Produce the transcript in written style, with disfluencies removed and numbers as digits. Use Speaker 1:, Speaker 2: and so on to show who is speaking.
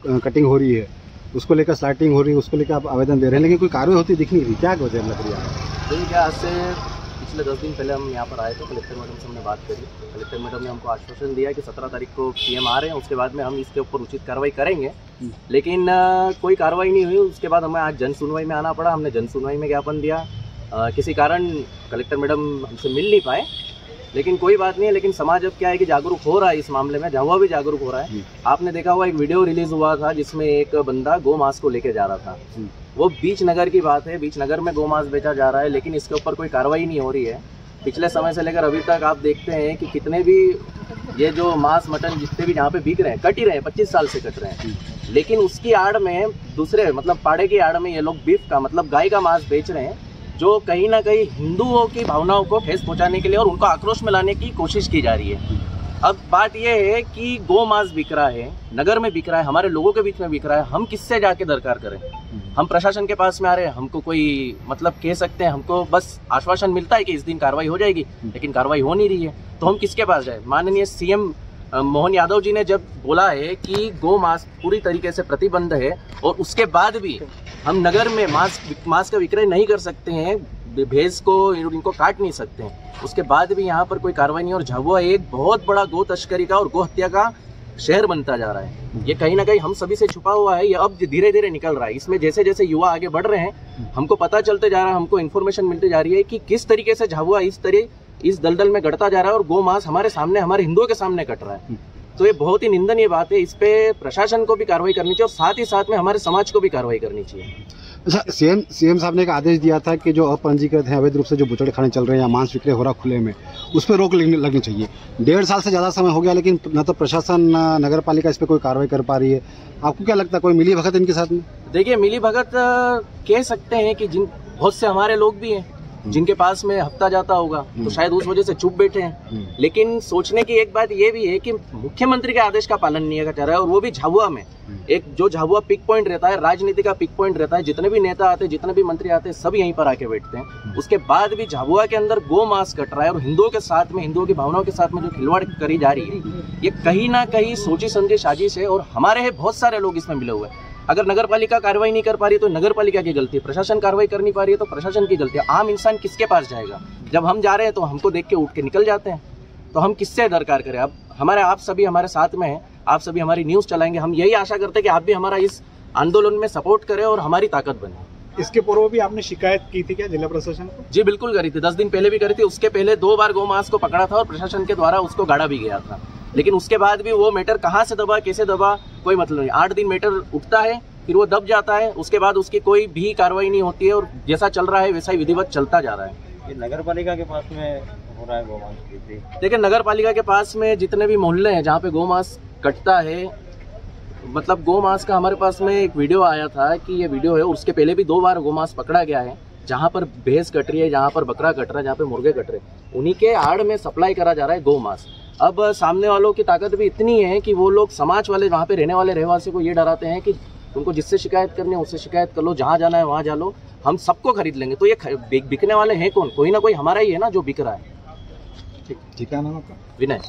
Speaker 1: Cutting हो रही है, उसको लेकर स्लाइटिंग हो रही है, उसको लेकर आप आवेदन दे रहे हैं, लेकिन कोई कार्रवाई होती दिख नहीं रही, क्या वजह लग रही है?
Speaker 2: देखिए क्या, आज से पिछले 10 दिन पहले हम यहाँ पर आए थे, कलेक्टर मैडम से हमने बात करी। कलेक्टर मैडम ने हमको आश्वासन दिया कि 17 तारीख को पीएम आ रहे हैं, उसके बाद में हम इसके ऊपर उचित कार्रवाई करेंगे। लेकिन कोई कार्रवाई नहीं हुई। उसके बाद हमें आज जन सुनवाई में आना पड़ा। हमने जन सुनवाई में ज्ञापन दिया। किसी कारण कलेक्टर मैडम हमसे मिल नहीं पाए, लेकिन कोई बात नहीं है। लेकिन समाज अब क्या है कि जागरूक हो रहा है इस मामले में, झाबुआ भी जागरूक हो रहा है। आपने देखा हुआ एक वीडियो रिलीज हुआ था जिसमें एक बंदा गौ मांस को लेके जा रहा था। वो बीच नगर की बात है, बीच नगर में गौ मांस बेचा जा रहा है, लेकिन इसके ऊपर कोई कार्रवाई नहीं हो रही है। पिछले समय से लेकर अभी तक आप देखते हैं कि कितने भी ये जो मांस मटन जितने भी यहाँ पे बिक रहे हैं, कट ही रहे हैं, 25 साल से कट रहे हैं, लेकिन उसकी आड़ में दूसरे मतलब पाड़े की आड़ में ये लोग बीफ का मतलब गाय का मांस बेच रहे हैं, जो कहीं ना कहीं हिंदुओं की भावनाओं को ठेस पहुंचाने के लिए और उनको आक्रोश में लाने की कोशिश की जा रही है। अब बात यह है कि गौ मांस बिक रहा है, नगर में बिक रहा है, हमारे लोगों के बीच में बिक रहा है, हम किससे जाके दरकार करें? हम प्रशासन के पास में आ रहे हैं, हमको कोई मतलब कह सकते हैं, हमको बस आश्वासन मिलता है कि इस दिन कार्रवाई हो जाएगी, लेकिन कार्रवाई हो नहीं रही है, तो हम किसके पास जाए? माननीय सीएम मोहन यादव जी ने जब बोला है कि गौ मांस पूरी तरीके से प्रतिबंध है और उसके बाद भी हम नगर में मांस का विक्रय नहीं कर सकते हैं, भैंस को इनको काट नहीं सकते हैं, उसके बाद भी यहाँ पर कोई कार्रवाई नहीं। और झाबुआ एक बहुत बड़ा गौ तस्करी का और गौ हत्या का शहर बनता जा रहा है। ये कहीं ना कहीं हम सभी से छुपा हुआ है, ये अब धीरे धीरे निकल रहा है। इसमें जैसे जैसे युवा आगे बढ़ रहे हैं, हमको पता चलते जा रहा है, हमको इन्फॉर्मेशन मिलती जा रही है कि किस तरीके से झाबुआ इस दलदल में गड़ता जा रहा है और गौ मांस हमारे सामने, हमारे हिंदुओं के सामने कट रहा है। तो ये बहुत ही निंदनीय बात है। इस पे प्रशासन को भी कार्रवाई करनी चाहिए और साथ ही साथ में हमारे समाज को भी कार्रवाई करनी चाहिए।
Speaker 1: अच्छा, सीएम साहब ने एक आदेश दिया था कि जो अपंजीकृत हैं, अवैध रूप से जो बुचड़े खाने चल रहे हैं या मांस विक्रय हो रहा खुले में, उस पर रोक लगनी चाहिए। 1.5 साल से ज़्यादा समय हो गया, लेकिन न तो प्रशासन न नगर पालिका इस पर कोई कार्रवाई कर पा रही है। आपको क्या लगता है, कोई मिली भगत इनके साथ में?
Speaker 2: देखिए, मिली भगत कह सकते हैं कि बहुत से हमारे लोग भी हैं जिनके पास में हफ्ता जाता होगा, तो शायद उस वजह से चुप बैठे हैं। लेकिन सोचने की एक बात ये भी है कि मुख्यमंत्री के आदेश का पालन नहीं कर रहा है, और वो भी झाबुआ में। एक जो झाबुआ पिक पॉइंट रहता है, राजनीति का पिक पॉइंट रहता है, जितने भी नेता आते हैं, जितने भी मंत्री आते हैं, सब यहीं पर आके बैठते हैं। उसके बाद भी झाबुआ के अंदर गौ मांस कट रहा है और हिंदुओं के साथ में, हिंदुओं की भावनाओं के साथ में जो खिलवाड़ करी जा रही है, ये कहीं ना कहीं सोची समझी साजिश है। और हमारे बहुत सारे लोग इसमें मिले हुए हैं। अगर नगर पालिका कार्रवाई नहीं कर पा रही तो नगर पालिका की गलती है, प्रशासन कार्रवाई कर नहीं पा रही है तो प्रशासन की गलती है। आम इंसान किसके पास जाएगा? जब हम जा रहे हैं तो हमको देख के उठ के निकल जाते हैं, तो हम किससे दरकार करें? अब आप सभी हमारे साथ में हैं, आप सभी हमारी न्यूज़ चलाएंगे। हम यही आशा करते हैं कि आप भी हमारा इस आंदोलन में सपोर्ट करें और हमारी ताकत बने।
Speaker 3: इसके पूर्व भी आपने शिकायत की थी क्या जिला प्रशासन को?
Speaker 2: जी बिल्कुल करी थी, 10 दिन पहले भी करी थी। उसके पहले 2 बार गौ मांस को पकड़ा था और प्रशासन के द्वारा उसको गाड़ा भी गया था, लेकिन उसके बाद भी वो मैटर कहाँ से दबा, कैसे दबा, कोई मतलब नहीं। 8 दिन मैटर उठता है, फिर वो दब जाता है, उसके बाद उसकी कोई भी कार्रवाई नहीं होती है और जैसा चल रहा है वैसा ही विधिवत चलता जा रहा है।
Speaker 4: ये नगर पालिका के पास में हो रहा है गौ मांस बिक्री?
Speaker 2: देखिए, नगर पालिका के पास में जितने भी मोहल्ले हैं जहाँ पे गौ मांस कटता है, मतलब गौ मांस का हमारे पास में एक वीडियो आया था कि ये वीडियो है, उसके पहले भी 2 बार गौ मांस पकड़ा गया है। जहाँ पर भैंस कट रही है, जहाँ पर बकरा कट रहा है, जहाँ पे मुर्गे कट रहे हैं, उन्हीं के आड़ में सप्लाई करा जा रहा है गौ मांस। अब सामने वालों की ताकत भी इतनी है कि वो लोग समाज वाले, वहाँ पे रहने वाले रहवासी को ये डराते हैं कि तुमको जिससे शिकायत करनी है उससे शिकायत कर लो, जहाँ जाना है वहाँ जा लो, हम सबको खरीद लेंगे। तो ये बिकने वाले हैं कौन? कोई ना कोई हमारा ही है ना जो बिक रहा है।
Speaker 1: ठीक है, नाम आपका?
Speaker 2: विनय।